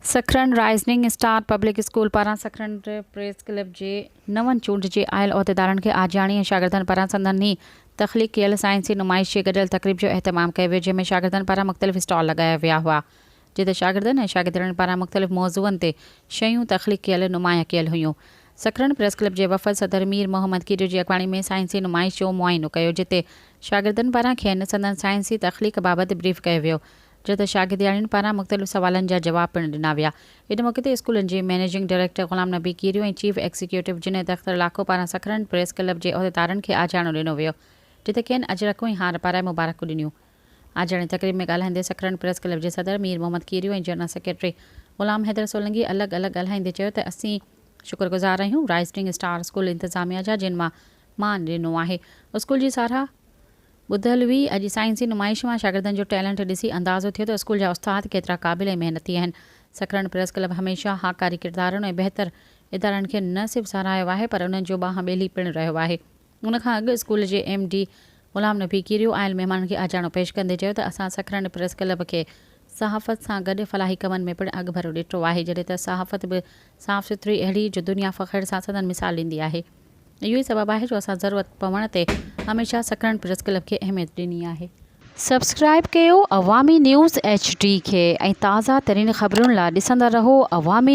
सखरन राइज़निंग star public school पारां सखरन press club जे नवनि चूंडिजे आयल उहिदेदारनि खे आजियाणी ऐं शागिर्दनि पारां संदनि तख़लीक़ कयल साइंसी नुमाइश जे गॾियल तक़रीब जो अहतमाम कयो वियो, जंहिंमें शागिर्दनि पारां मुख़्तलिफ़ स्टॉल लॻाया विया हुआ, जिते शागिर्दनि ऐं शागिर्दनि पारां मुख़्तलिफ़ मौज़ूअनि ते शयूं तख़लीक़ कयल नुमाया कयल हुयूं। सखरन प्रेस क्लब जे वफ़द सदर मीर मोहम्मद कीरियो जी अॻवानी में साइंसी नुमाइश जो मुआइनो कयो, जिते शागिर्दनि पारां खेनि संदनि साइंसी तख़लीक़ बाबति ब्रीफ कयो वियो, जिते शागिर्दियाणियुनि पारां मुख़्तलिफ़ सवालनि जा जवाब पिणु ॾिना विया। इन मौक़े ते स्कूलनि जे मैनेजिंग डायरेक्टर ग़ुलाम नबी कीरियो ऐं चीफ एग्जीक्यूटिव जुनैद अख्तर लाखो पारां सखरन प्रेस क्लब जे उहिदेदारनि खे आजियाणो ॾिनो वियो, जिते खेनि अजरकूं ऐं हार पाराए मुबारकूं ॾिनियूं। आजियाणी तक़रीब में ॻाल्हाईंदे सखरन प्रेस क्लब जे सदर मीर मोहम्मद कीरियो ऐं जनरल सेक्रेटरी ग़ुलाम हैदर सोलंगी अलॻि अलॻि ॻाल्हाईंदे चयो त असीं शुक्रगुज़ार आहियूं राइज़निंग स्टार स्कूल इंतिज़ामिया जा, जिन मां मान ॾिनो आहे। स्कूल जी साराह ॿुधल हुई। अॼु साइंसी नुमाइश मां शागिर्दनि जो टैलेंट ॾिसी अंदाज़ो थियो त स्कूल जा उस्ताद केतिरा क़ाबिल ऐं महिनती आहिनि। सखरन प्रेस क्लब हमेशह हाकारी किरदारनि ऐं बहितर इदारनि खे न सिर्फ़ु साराहियो आहे, पर उन्हनि जो ॿांह ॿेली पिणु रहियो आहे। उनखां अॻु स्कूल जे MD ग़ुलाम नबी कीरियो आयल महिमाननि खे आजाणो पेश कंदे चयो त असां सखरन प्रेस क्लब खे सहाफ़त सां गॾु फलाही कमनि में पिणु अॻुभरो ॾिठो आहे, जॾहिं त सहाफ़त बि साफ़ सुथरी अहिड़ी जो दुनिया फ़ख़्र सां संदनि मिसाल ॾींदी आहे। इहो ई सबबु आहे जो असां ज़रूरत पवण ते हमेशह सखरन प्रेस क्लब खे अहमियत ॾिनी आहे। सब्सक्राइब कयो अवामी न्यूज़ HD खे ऐं ताज़ा तरीन ख़बरुनि लाइ ॾिसंदा रहो अवामी